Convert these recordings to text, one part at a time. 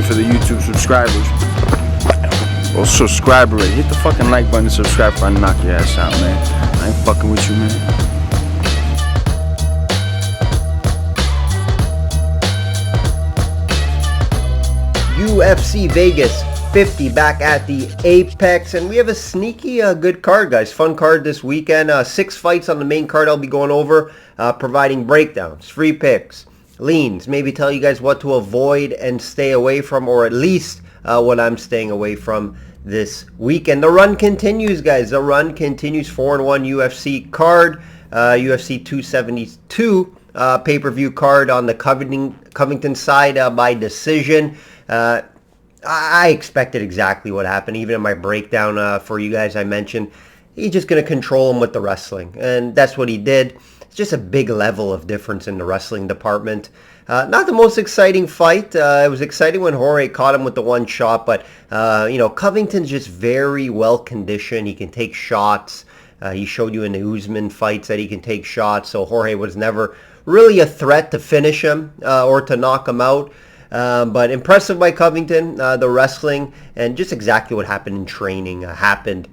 for the YouTube subscribers. Well, subscribe already. Hit the fucking like button and subscribe before I knock your ass out, man. I ain't fucking with you, man. UFC Vegas 50 back at the Apex, and we have a sneaky good card, guys. Fun card this weekend. 6 fights on the main card I'll be going over, providing breakdowns, free picks, leans, maybe tell you guys what to avoid and stay away from, or at least what I'm staying away from this weekend. The run continues, guys. The run continues. 4-1 UFC card, UFC 272 pay-per-view card on the Covington side by decision. I expected exactly what happened. Even in my breakdown for you guys, I mentioned he's just going to control him with the wrestling, and that's what he did. It's just a big level of difference in the wrestling department. Not the most exciting fight. It was exciting when Jorge caught him with the one shot, but Covington's just very well conditioned. He can take shots. He showed you in the Usman fights that he can take shots, so Jorge was never really a threat to finish him or to knock him out. But impressive by Covington, the wrestling, and just exactly what happened in training happened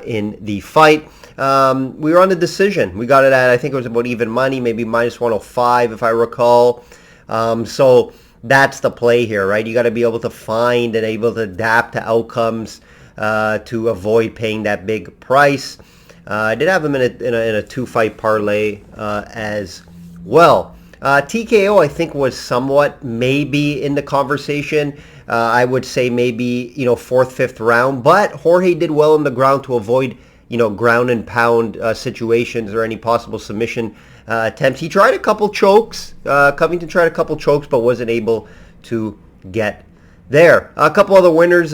in the fight. We were on the decision. We got it at, I think it was about even money, maybe minus 105 if I recall. So that's the play here, right? You got to be able to find and able to adapt to outcomes to avoid paying that big price. I did have him in a 2-fight parlay as well. TKO, I think, was somewhat maybe in the conversation. I would say maybe, 4th, 5th round. But Jorge did well on the ground to avoid, ground and pound situations or any possible submission attempts. He tried a couple chokes. Covington tried a couple chokes, but wasn't able to get there. A couple other winners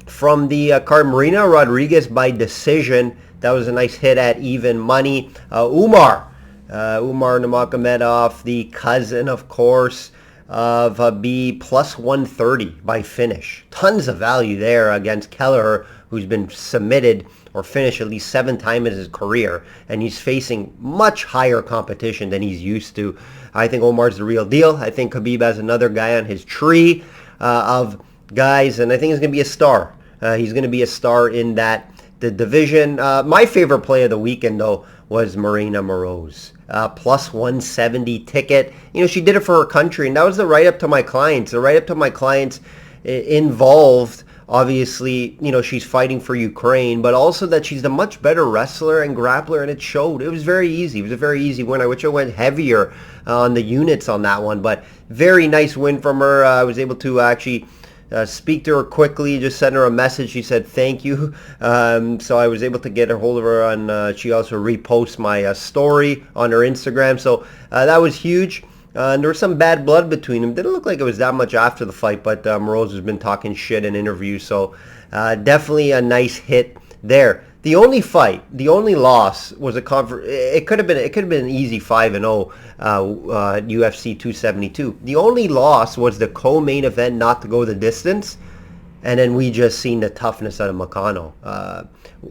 from the card. Marina Rodriguez by decision. That was a nice hit at even money. Umar Nurmagomedov, the cousin, of course, of B, plus 130 by finish. Tons of value there against Kelleher, who's been submitted or finished at least 7 times in his career, and he's facing much higher competition than he's used to. I think Omar's the real deal. I think Khabib has another guy on his tree of guys, and I think he's going to be a star. He's going to be a star in the division. My favorite play of the weekend, though, was Marina Moroz. Plus 170 ticket. She did it for her country, and that was the write-up to my clients. The write-up to my clients involved, obviously, she's fighting for Ukraine, but also that she's a much better wrestler and grappler, and it showed. It was very easy. It was a very easy win. I wish I went heavier on the units on that one, but very nice win from her. I was able to actually speak to her quickly, just sent her a message. She said thank you. So I was able to get a hold of her on, she also reposts my story on her Instagram. So that was huge. And there was some bad blood between them. Didn't look like it was that much after the fight, but Moroz has been talking shit in interviews. So definitely a nice hit there. The only loss was it could have been an easy 5-0 UFC 272. The only loss was the co-main event not to go the distance, and then we just seen the toughness out of Moicano.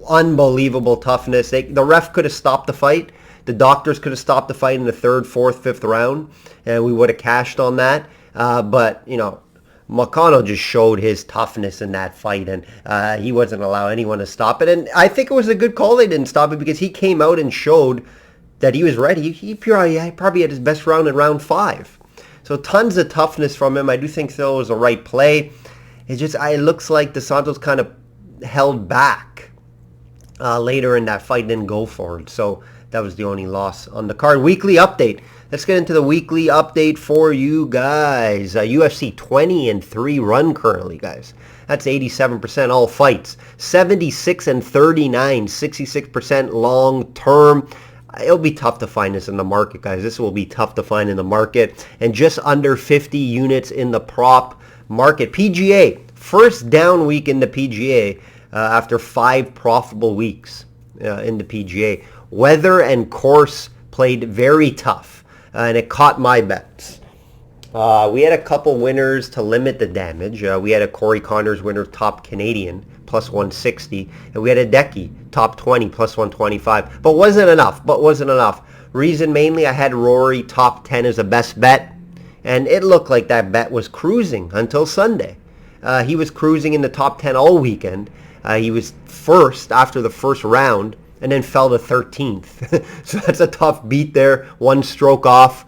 Unbelievable toughness. The ref could have stopped the fight. The doctors could have stopped the fight in the 3rd, 4th, 5th round, and we would have cashed on that. But Moicano just showed his toughness in that fight, and he wasn't allowing anyone to stop it. And I think it was a good call they didn't stop it, because he came out and showed that he was ready. He probably had his best round in round 5. So tons of toughness from him. I do think Phil was the right play. It looks like Dos Santos kind of held back later in that fight, didn't go for it. So that was the only loss on the card. Weekly update. Let's get into the weekly update for you guys. UFC 20-3 run currently, guys. That's 87% all fights. 76-39, 66% long term. It'll be tough to find this in the market, guys. This will be tough to find in the market. And just under 50 units in the prop market. PGA, first down week in the PGA after 5 profitable weeks in the PGA. Weather and course played very tough, and it caught my bets. We had a couple winners to limit the damage. We had a Corey Connors winner, top Canadian, plus 160. And we had a Decky, top 20, plus 125. But wasn't enough. Reason mainly, I had Rory, top 10 as a best bet. And it looked like that bet was cruising until Sunday. He was cruising in the top 10 all weekend. He was first after the first round and then fell to 13th. So that's a tough beat there. One stroke off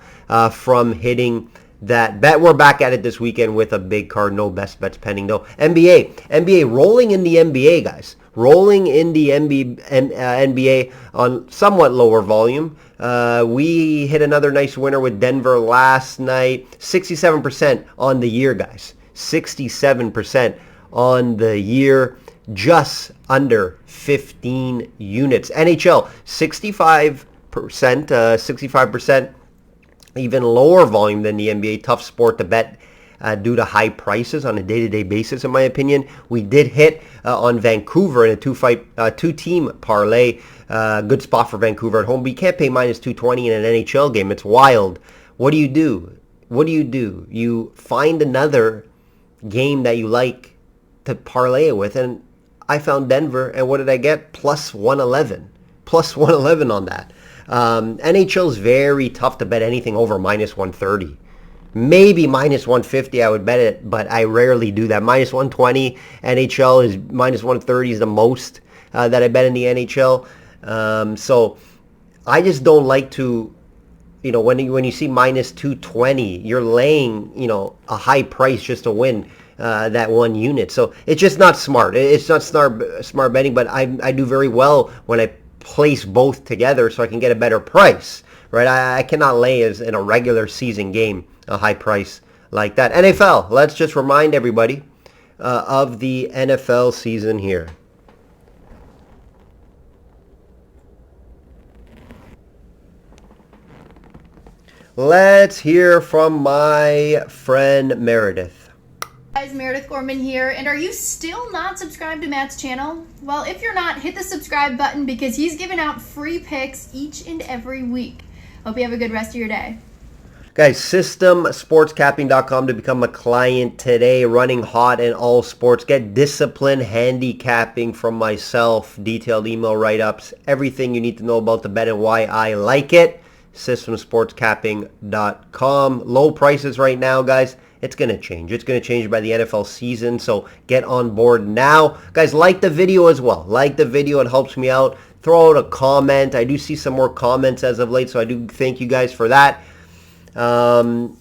from hitting that bet. We're back at it this weekend with a big card. No best bets pending though. NBA rolling in the NBA, guys. Rolling in the NBA on somewhat lower volume. We hit another nice winner with Denver last night. 67% on the year, guys. 67% on the year. Just under 15 units. NHL, 65%. 65%. Even lower volume than the NBA. Tough sport to bet due to high prices on a day-to-day basis, in my opinion. We did hit on Vancouver in a two-team parlay. Good spot for Vancouver at home. But you can't pay minus 220 in an NHL game. It's wild. What do you do? You find another game that you like to parlay it with. And I found Denver, and what did I get? Plus 111. Plus 111 on that. NHL is very tough to bet anything over minus 130. Maybe minus 150 I would bet it, but I rarely do that. Minus 120, NHL is minus 130 is the most that I bet in the NHL. So I just don't like to, when you see minus 220, you're laying, a high price just to win that one unit. So it's just not smart. It's not smart betting, but I do very well when I place both together so I can get a better price, right? I cannot lay as in a regular season game a high price like that. NFL, let's just remind everybody of the NFL season here. Let's hear from my friend Meredith. Guys, Meredith Gorman here, and are you still not subscribed to Matt's channel? Well, if you're not, hit the subscribe button because he's giving out free picks each and every week. Hope you have a good rest of your day. Guys, systemsportscapping.com to become a client today. Running hot in all sports. Get discipline handicapping from myself. Detailed email write-ups. Everything you need to know about the bet and why I like it. Systemsportscapping.com. Low prices right now, guys. It's going to change. It's going to change by the NFL season, so get on board now. Guys, like the video as well. Like the video. It helps me out. Throw out a comment. I do see some more comments as of late, so I do thank you guys for that. And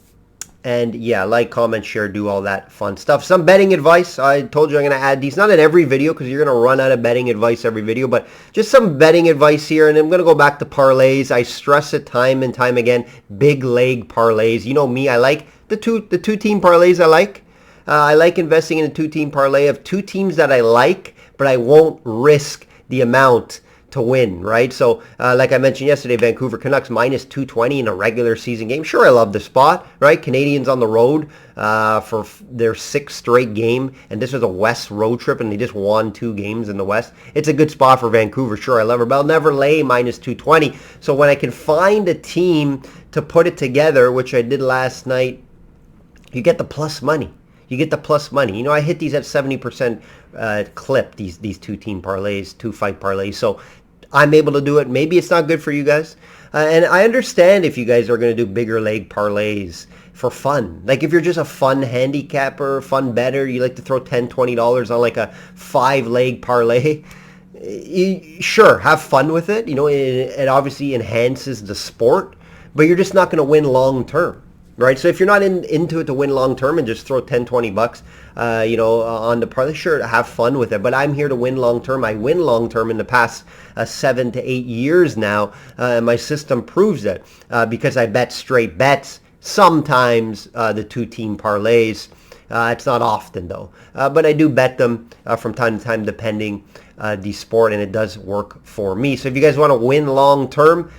yeah, like, comment, share, do all that fun stuff. Some betting advice. I told you I'm going to add these. Not in every video because you're going to run out of betting advice every video, but just some betting advice here. And I'm going to go back to parlays. I stress it time and time again. Big leg parlays. You know me. I like the two-team parlays I like. I like investing in a two-team parlay of two teams that I like, but I won't risk the amount to win, right? So like I mentioned yesterday, Vancouver Canucks minus 220 in a regular season game. Sure, I love the spot, right? Canadians on the road for their sixth straight game, and this was a West road trip, and they just won 2 games in the West. It's a good spot for Vancouver. Sure, I love her, but I'll never lay minus 220. So when I can find a team to put it together, which I did last night, you get the plus money. You get the plus money. I hit these at 70% clip, these two-team parlays, 2-fight parlays. So I'm able to do it. Maybe it's not good for you guys. And I understand if you guys are going to do bigger leg parlays for fun. Like if you're just a fun handicapper, fun bettor, you like to throw $10, $20 on like a 5-leg parlay. Sure, have fun with it. It obviously enhances the sport, but you're just not going to win long term. Right, so if you're not into it to win long term and just throw 10, 20 bucks, on the parlay, sure, have fun with it. But I'm here to win long term. I win long term in the past 7 to 8 years now. And my system proves it because I bet straight bets. Sometimes the two-team parlays. It's not often though, but I do bet them from time to time depending the sport, and it does work for me. So if you guys want to win long term,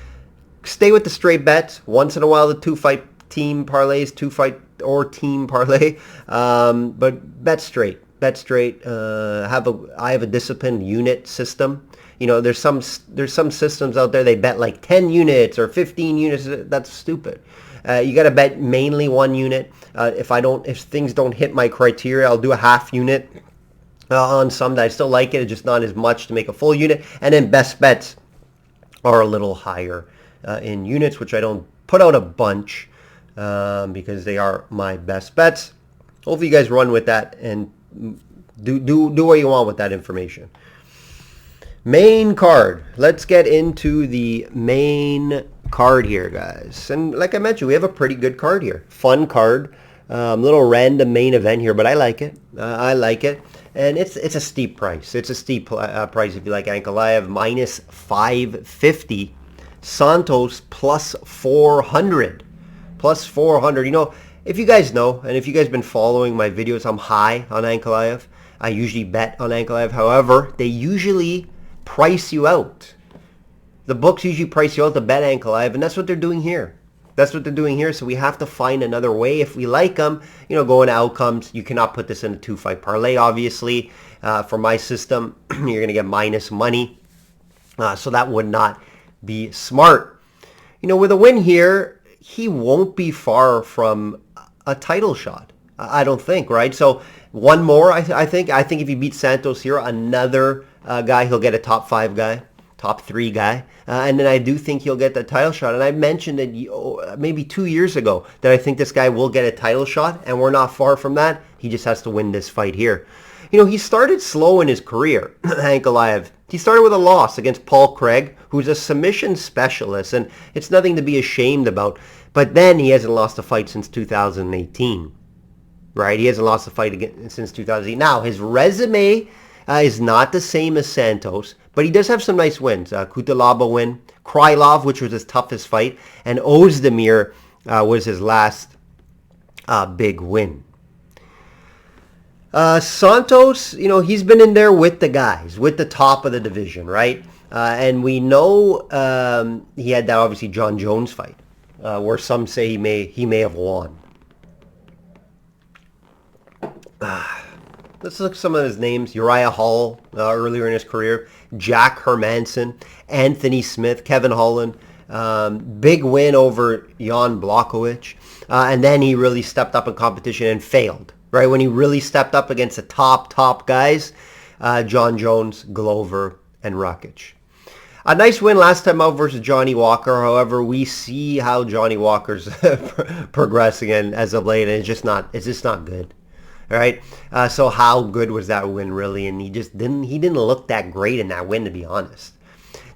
stay with the straight bets. Once in a while, the two-fight team parlays, 2-fight or team parlay, but bet straight. I have a disciplined unit system. There's some systems out there they bet like 10 units or 15 units. That's stupid. You got to bet mainly 1 unit. If things don't hit my criteria, I'll do a half unit on some that I still like it. It's just not as much to make a full unit. And then best bets are a little higher in units, which I don't put out a bunch. because they are my best bets. Hopefully you guys run with that and do what you want with that information. Main card. Let's get into the main card here, guys. And like I mentioned, we have a pretty good card here. Fun card. Little random main event here, but I like it. I like it. And it's a steep price. It's a steep price if you like Ankalaev. Minus 550. Santos plus 400. Plus 400. You know, if you guys know, and if you guys been following my videos, I'm high on Ankalaev. I usually bet on Ankalaev. However, they usually price you out. The books usually price you out to bet Ankalaev, and that's what they're doing here. That's what they're doing here, so we have to find another way. If we like them, you know, going to outcomes, you cannot put this in a 2-fight parlay, obviously. For my system, you're going to get minus money, so that would not be smart. You know, with a win here, he won't be far from a title shot, I don't think, right? So one more, I think if he beats Santos here, another guy, he'll get a top 5 guy, top 3 guy. And then I do think he'll get the title shot. And I mentioned it maybe 2 years ago that I think this guy will get a title shot, and we're not far from that. He just has to win this fight here. You know, he started slow in his career, Ankalaev. He started with a loss against Paul Craig, who's a submission specialist, and it's nothing to be ashamed about. But then he hasn't lost a fight since 2018, right? He hasn't lost a fight again since 2008. Now, his resume is not the same as Santos, but he does have some nice wins. Kutalaba win, Krylov, which was his toughest fight, and Ozdemir was his last big win. Santos, you know, he's been in there with the guys, with the top of the division, right? And we know he had that, obviously, John Jones fight, where some say he may have won. Let's look at some of his names. Uriah Hall, earlier in his career. Jack Hermanson, Anthony Smith, Kevin Holland. Big win over Jan Blachowicz. And then he really stepped up in competition and failed. Right? When he really stepped up against the top guys, John Jones, Glover, and Rakic. A nice win last time out versus Johnny Walker. However, we see how Johnny Walker's progressing as of late, and it's just not good. All right. So how good was that win really? And he didn't look that great in that win, to be honest.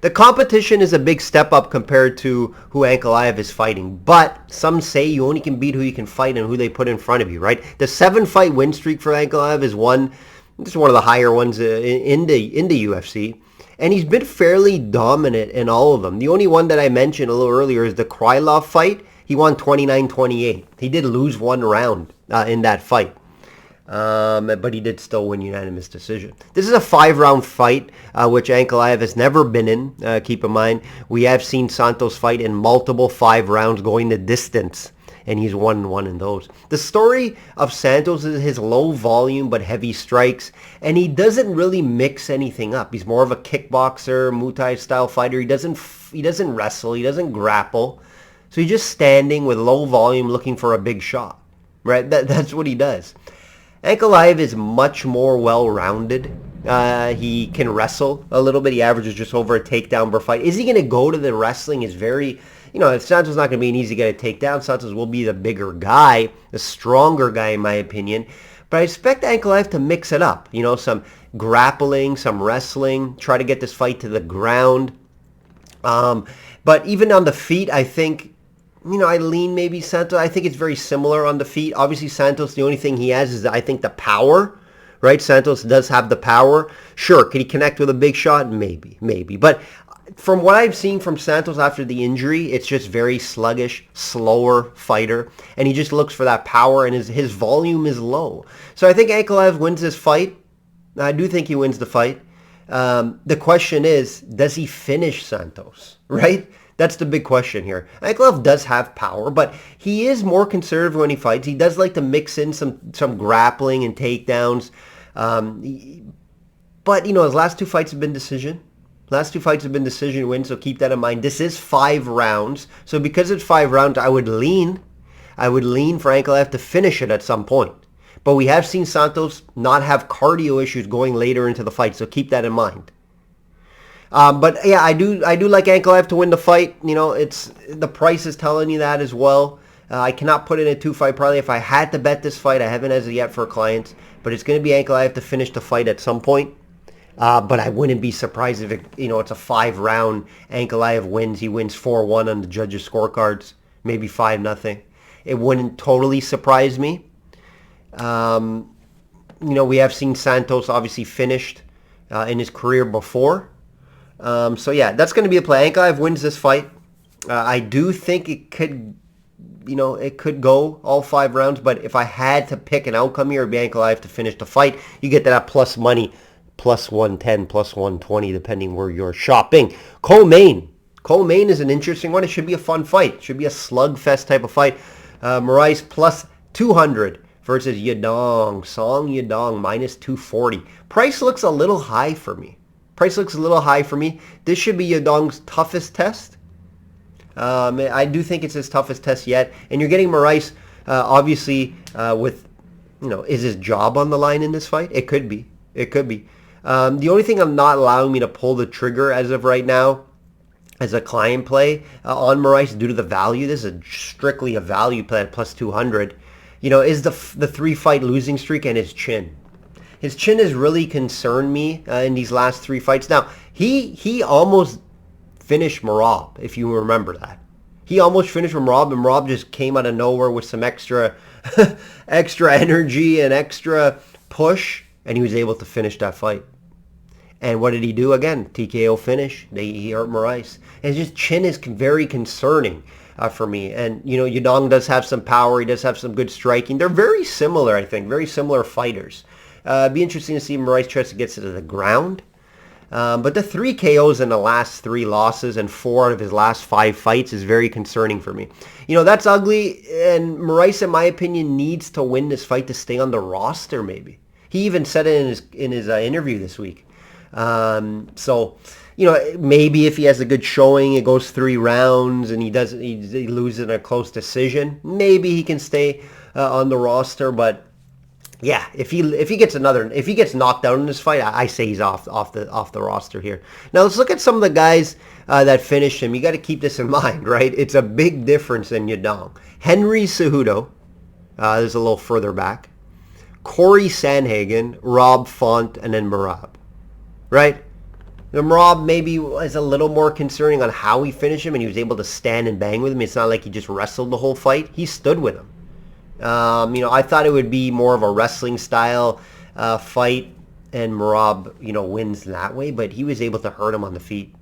The competition is a big step up compared to who Ankalaev is fighting. But some say you only can beat who you can fight and who they put in front of you, right? The 7-fight win streak for Ankalaev is one of the higher ones in the UFC. And he's been fairly dominant in all of them. The only one that I mentioned a little earlier is the Krylov fight. He won 29-28. He did lose one round in that fight. But he did still win unanimous decision. This is a 5-round fight, which Ankalaev has never been in. Keep in mind, we have seen Santos fight in multiple 5 rounds going the distance, and he's won one in those. The story of Santos is his low volume but heavy strikes, and he doesn't really mix anything up. He's more of a kickboxer, Muay Thai style fighter. He doesn't wrestle, he doesn't grapple. So he's just standing with low volume looking for a big shot, right? That's what he does. Ankalaev is much more well-rounded. He can wrestle a little bit. He averages just over a takedown per fight. Is he going to go to the wrestling? Is very, Santos not going to be an easy guy to take down. Santos will be the bigger guy, the stronger guy in my opinion. But I expect Ankalaev to mix it up. Some grappling, some wrestling, try to get this fight to the ground. But even on the feet, I think, I lean maybe Santos. I think it's very similar on the feet. Obviously, Santos, the only thing he has is, I think, the power, right? Santos does have the power. Sure, could he connect with a big shot? Maybe. But from what I've seen from Santos after the injury, it's just very sluggish, slower fighter. And he just looks for that power, and his volume is low. So I think Ankalaev wins this fight. I do think he wins the fight. The question is, does he finish Santos, right? That's the big question here. Ankalaev does have power, but he is more conservative when he fights. He does like to mix in some grappling and takedowns. But, his last 2 fights have been decision. Last 2 fights have been decision wins, so keep that in mind. This is 5 rounds. So because it's 5 rounds, I would lean for Ankalaev to finish it at some point. But we have seen Santos not have cardio issues going later into the fight, so keep that in mind. But yeah, I do like Ankalaev to win the fight. It's the price is telling you that as well. I cannot put in a 2-fight parlay. If I had to bet this fight, I haven't as of yet for clients, but it's going to be Ankalaev to finish the fight at some point. But I wouldn't be surprised if it's a 5-round. Ankalaev wins. He wins 4-1 on the judges' scorecards, maybe 5-0. It wouldn't totally surprise me. We have seen Santos obviously finished in his career before. So yeah, that's going to be a play. Ankalaev wins this fight. I do think it could go all 5 rounds, but if I had to pick an outcome here, it'd be Ankalaev to finish the fight. You get that plus money, plus 110, plus 120, depending where you're shopping. Co-main is an interesting one. It should be a fun fight. It should be a slugfest type of fight. Moraes plus 200 versus Yadong. Song Yadong minus 240. Price looks a little high for me. This should be Yadong's toughest test. I do think it's his toughest test yet. And you're getting Moraes, obviously, with, is his job on the line in this fight? It could be. The only thing I'm not allowing me to pull the trigger as of right now as a client play on Moraes due to the value. This is strictly a value play at plus 200. Is the 3-fight losing streak and his chin. His chin has really concerned me in these last 3 fights. Now, he almost finished Merab, if you remember that. He almost finished Merab, and Merab just came out of nowhere with some extra energy and extra push, and he was able to finish that fight. And what did he do again? TKO finish. He hurt Moraes. And his chin is very concerning for me. And, Yadong does have some power. He does have some good striking. They're very similar, I think. Very similar fighters. It'd be interesting to see if Moraes tries to get to the ground. But the 3 KOs in the last 3 losses and 4 out of his last 5 fights is very concerning for me. That's ugly. And Moraes, in my opinion, needs to win this fight to stay on the roster, maybe. He even said it in his interview this week. So, maybe if he has a good showing, it goes 3 rounds and he loses in a close decision, maybe he can stay on the roster. But yeah, if he gets knocked out in this fight, I say he's off the roster here. Now let's look at some of the guys that finished him. You got to keep this in mind, right? It's a big difference in Yadong. Henry Cejudo, there's a little further back. Corey Sandhagen, Rob Font, and then Merab. Right? The Merab maybe is a little more concerning on how he finished him, and he was able to stand and bang with him. It's not like he just wrestled the whole fight. He stood with him. I thought it would be more of a wrestling style fight, and Merab, wins that way, but he was able to hurt him on the feet.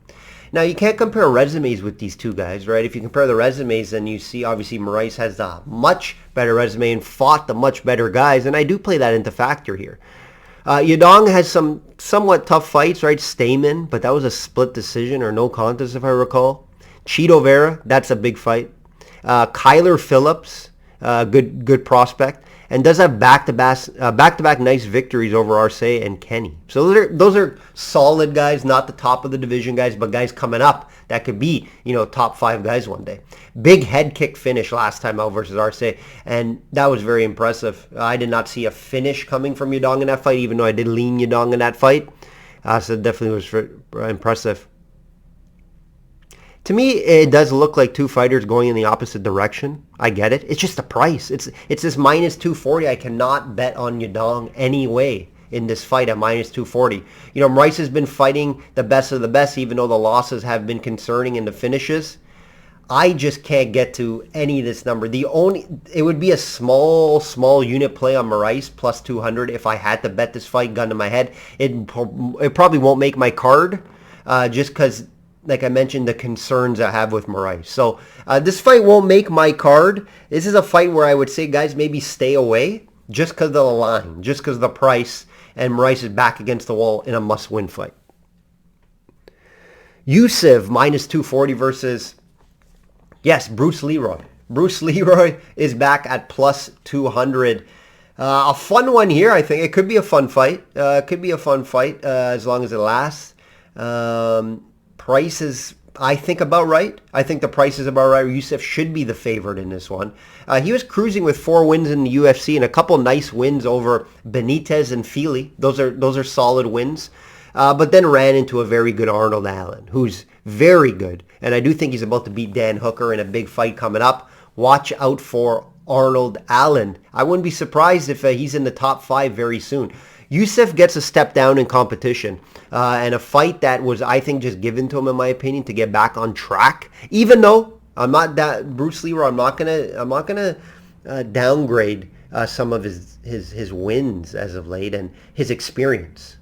Now, you can't compare resumes with these two guys, right? If you compare the resumes, then you see, obviously, Moraes has the much better resume and fought the much better guys, and I do play that into factor here. Yadong has some somewhat tough fights, right? Stamen, but that was a split decision or no contest, if I recall. Cheeto Vera, that's a big fight. Kyler Phillips, good prospect, and does have back-to-back nice victories over Arce and Kenny. So those are solid guys, not the top of the division guys, but guys coming up that could be, top 5 guys one day. Big head kick finish last time out versus Arce, and that was very impressive. I did not see a finish coming from Yadong in that fight, even though I did lean Yadong in that fight. So it definitely was impressive. To me, it does look like 2 fighters going in the opposite direction. I get it. It's just the price. It's this minus 240. I cannot bet on Yadong anyway in this fight at minus 240. Moraes has been fighting the best of the best, even though the losses have been concerning in the finishes. I just can't get to any of this number. It would be a small unit play on Moraes plus 200 if I had to bet this fight, gun to my head. It probably won't make my card just because, like I mentioned, the concerns I have with Moraes. So this fight won't make my card. This is a fight where I would say, guys, maybe stay away just because of the line, just because of the price, and Moraes is back against the wall in a must-win fight. Yusuf minus 240 versus, Bruce Leroy. Bruce Leroy is back at plus 200. A fun one here, I think. It could be a fun fight. As long as it lasts. Price is, I think, about right. I think the price is about right. Yusuf should be the favorite in this one. He was cruising with 4 wins in the UFC and a couple nice wins over Benitez and Fili. Those are solid wins. But then ran into a very good Arnold Allen, who's very good. And I do think he's about to beat Dan Hooker in a big fight coming up. watch out for Arnold Allen. I wouldn't be surprised if he's in the top 5 very soon. Yusuf gets a step down in competition, and a fight that was, I think, just given to him, in my opinion, to get back on track. Even though I'm not that Bruce Leroy, I'm not gonna downgrade some of his wins as of late and his experience,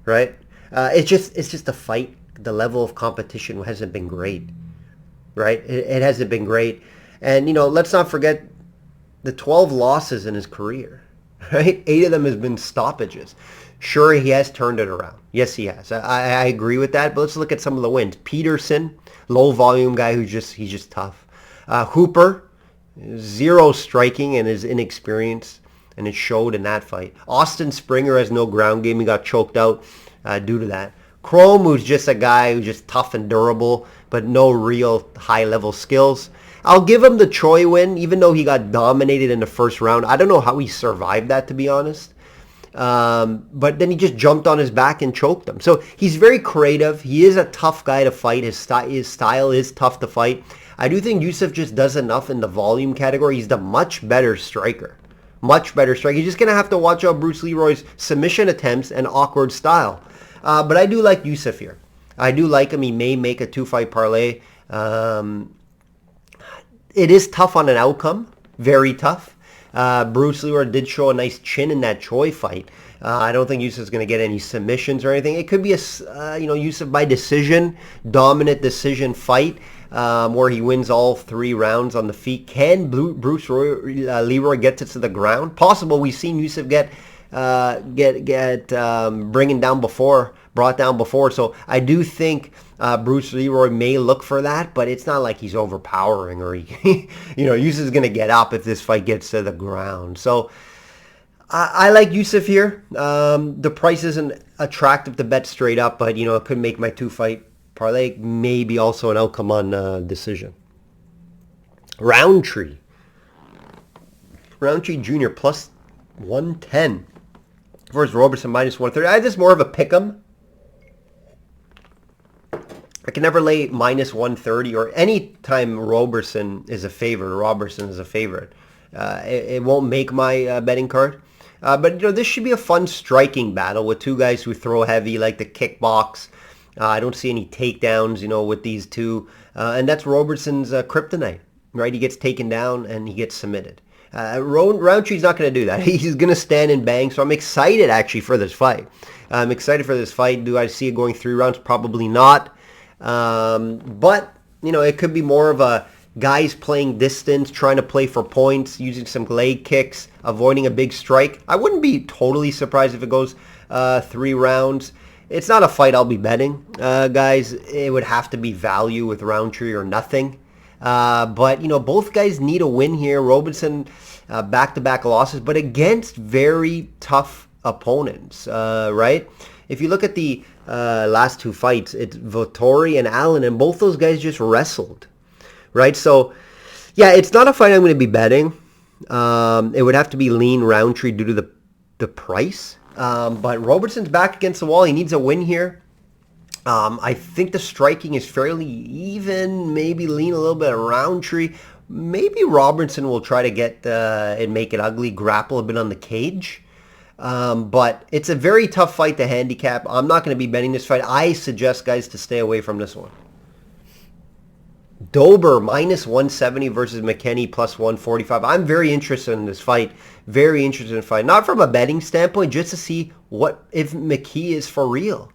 right? It's just a fight. The level of competition hasn't been great, right? It hasn't been great, and let's not forget the 12 losses in his career, right? 8 of them has been stoppages. Sure, he has turned it around. Yes, he has. I agree with that. But let's look at some of the wins. Peterson, low volume guy he's just tough. Hooper, 0 striking and his inexperience, and it showed in that fight. Austin Springer has no ground game. He got choked out due to that. Chrome, who's just a guy who's just tough and durable, but no real high-level skills. I'll give him the Choi win, even though he got dominated in the first round. I don't know how he survived that, to be honest. But then he just jumped on his back and choked him. So he's very creative. He is a tough guy to fight. His style is tough to fight. I do think Yusuf just does enough in the volume category. He's the much better striker. Much better striker. He's just going to have to watch out Bruce Leroy's submission attempts and awkward style. But I do like Yusuf here. I do like him. He may make a 2-fight parlay. It is tough on an outcome. Very tough. Bruce Leroy did show a nice chin in that Choi fight. I don't think Yusuf's going to get any submissions or anything. It could be a Yusuf by decision, dominant decision fight where he wins all 3 rounds on the feet. Can Bruce Leroy get to the ground? Possible. We've seen Yusuf get brought down before. So I do think Bruce Leroy may look for that, but it's not like he's overpowering or Yusuf's going to get up if this fight gets to the ground. So I like Yusuf here. The price isn't attractive to bet straight up, but it could make my 2-fight parlay. Maybe also an outcome on decision. Roundtree Jr. plus 110 versus Roberson minus 130. I have this more of a pick'em. I can never lay minus 130 or any time Roberson is a favorite. It won't make my betting card. But this should be a fun striking battle with 2 guys who throw heavy, like the kickbox. I don't see any takedowns, with these 2. And that's Roberson's kryptonite, right? He gets taken down and he gets submitted. Roundtree's not going to do that. He's going to stand and bang. So I'm excited actually for this fight. Do I see it going 3 rounds? Probably not. But it could be more of a guys playing distance, trying to play for points, using some leg kicks, avoiding a big strike. I wouldn't be totally surprised if it goes 3 rounds. It's not a fight I'll be betting, guys. It would have to be value with Roundtree or nothing. But both guys need a win here. Roberson back-to-back losses, but against very tough opponents, right? If you look at the last 2 fights, it's Vettori and Allen, and both those guys just wrestled, right? So, yeah, it's not a fight I'm going to be betting. It would have to be lean Roundtree due to the price. But Roberson's back against the wall. He needs a win here. I think the striking is fairly even, maybe lean a little bit of Roundtree. Maybe Roberson will try to get and make it ugly, grapple a bit on the cage. But it's a very tough fight to handicap. I'm not going to be betting this fight. I suggest guys to stay away from this one. Dober minus 170 versus McKinney plus 145. I'm very interested in this fight. Very interested in the fight. Not from a betting standpoint, just to see what if McKee is for real.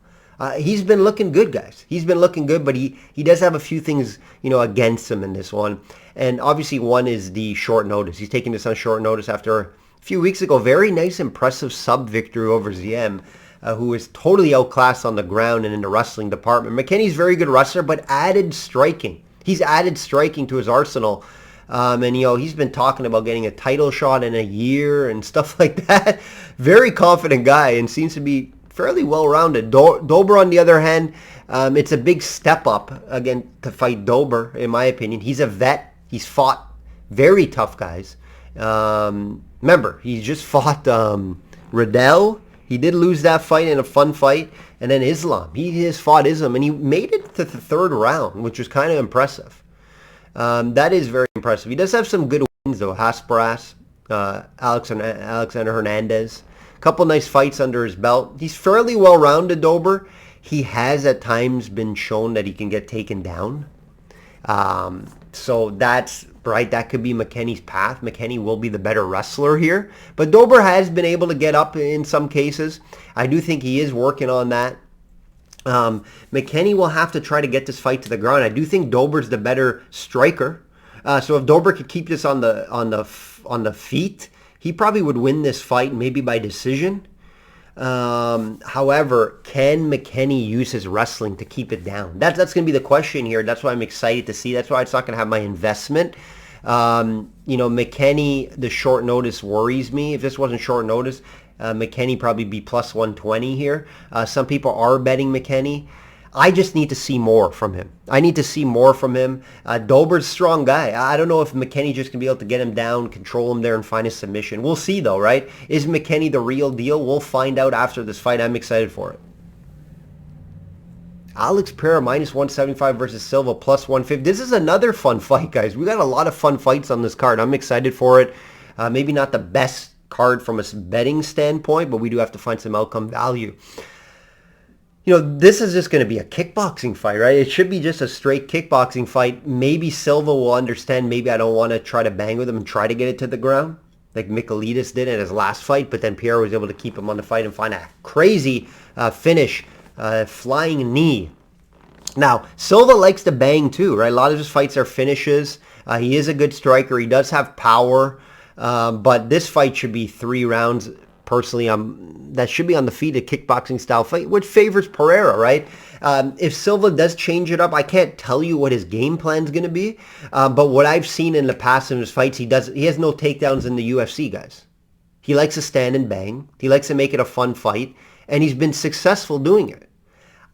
He's been looking good, guys. He's been looking good, but he does have a few things, against him in this one. And obviously one is the short notice. He's taking this on short notice after a few weeks ago. Very nice, impressive sub-victory over Ziem, who is totally outclassed on the ground and in the wrestling department. McKinney's very good wrestler, but added striking. He's added striking to his arsenal. And, he's been talking about getting a title shot in a year and stuff like that. Very confident guy and seems to be fairly well-rounded. Dober, on the other hand, it's a big step up, again, to fight Dober, in my opinion. He's a vet. He's fought very tough guys. Remember, he just fought Riddell. He did lose that fight in a fun fight. And then Islam. He has fought Islam, and he made it to the 3rd round, which was kind of impressive. That is very impressive. He does have some good wins, though. Hasparas, Alexander Hernandez. A couple nice fights under his belt. He's fairly well-rounded, Dober. He has at times been shown that he can get taken down. So that's right. That could be McKenny's path. McKenny will be the better wrestler here. But Dober has been able to get up in some cases. I do think he is working on that. McKenny will have to try to get this fight to the ground. I do think Dober's the better striker. So if Dober could keep this on the feet, he probably would win this fight, maybe by decision. However, can McKenny use his wrestling to keep it down? That's going to be the question here. That's why I'm excited to see. That's why it's not going to have my investment. McKenny, the short notice worries me. If this wasn't short notice, McKenny probably be plus 120 here. Some people are betting McKenny. I just need to see more from him. Dober's a strong guy. I don't know if McKenny just going to be able to get him down, control him there, and find a submission. We'll see, though, right? Is McKenny the real deal? We'll find out after this fight. I'm excited for it. Alex Pereira minus 175 versus Silva plus 150. This is another fun fight, guys. We got a lot of fun fights on this card. I'm excited for it. Maybe not the best card from a betting standpoint, but we do have to find some outcome value. This is just going to be a kickboxing fight, right? It should be just a straight kickboxing fight. Maybe Silva will understand. Maybe I don't want to try to bang with him and try to get it to the ground like Michailidis did in his last fight, but then Pierre was able to keep him on the fight and find a crazy finish, flying knee. Now, Silva likes to bang too, right? A lot of his fights are finishes. He is a good striker. He does have power, but this fight should be 3 rounds. Personally, that should be on the feet, a kickboxing style fight, which favors Pereira, right? If Silva does change it up, I can't tell you what his game plan is going to be. But what I've seen in the past in his fights, he has no takedowns in the UFC, guys. He likes to stand and bang. He likes to make it a fun fight, and he's been successful doing it.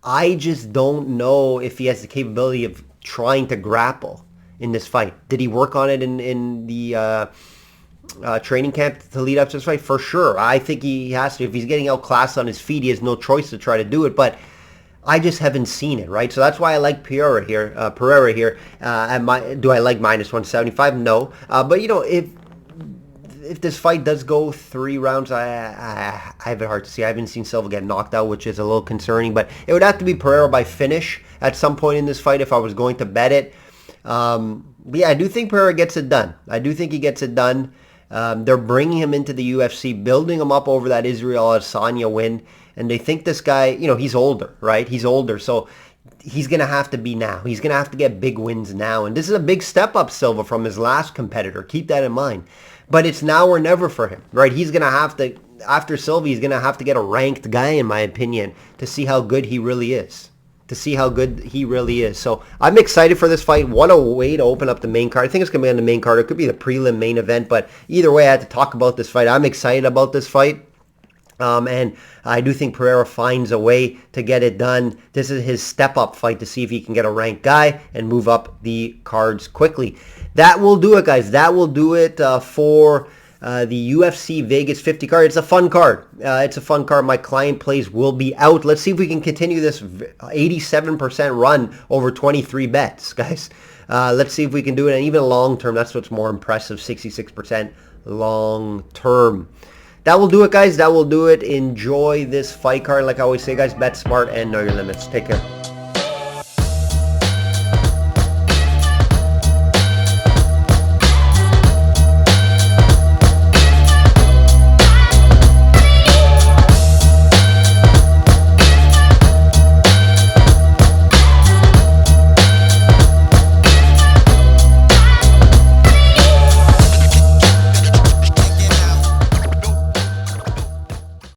I just don't know if he has the capability of trying to grapple in this fight. Did he work on it in the training camp to lead up to this fight? For sure. I think he has to. If he's getting outclassed on his feet, he has no choice to try to do it. But I just haven't seen it, right? So that's why I like Pereira here. Do I like minus 175? No. But if this fight does go 3 rounds, I have it hard to see. I haven't seen Silva get knocked out, which is a little concerning. But it would have to be Pereira by finish at some point in this fight if I was going to bet it. But yeah, I do think Pereira gets it done. I do think he gets it done. They're bringing him into the UFC, building him up over that Israel Adesanya win. And they think this guy, he's older, right? He's older. So he's going to have to be now. He's going to have to get big wins now. And this is a big step up, Silva, from his last competitor. Keep that in mind. But it's now or never for him, right? He's going to have to, after Silva, he's going to have to get a ranked guy, in my opinion, to see how good he really is. So I'm excited for this fight. What a way to open up the main card. I think it's going to be on the main card. It could be the prelim main event, but either way, I had to talk about this fight. I'm excited about this fight. And I do think Pereira finds a way to get it done. This is his step-up fight to see if he can get a ranked guy and move up the cards quickly. That will do it, guys. That will do it for the UFC Vegas 50 card. It's a fun card. My client plays will be out. Let's see if we can continue this 87% run over 23 bets, guys. Let's see if we can do it. And even long term, that's what's more impressive, 66% long term. That will do it, guys. That will do it. Enjoy this fight card. Like I always say, guys, bet smart and know your limits. Take care.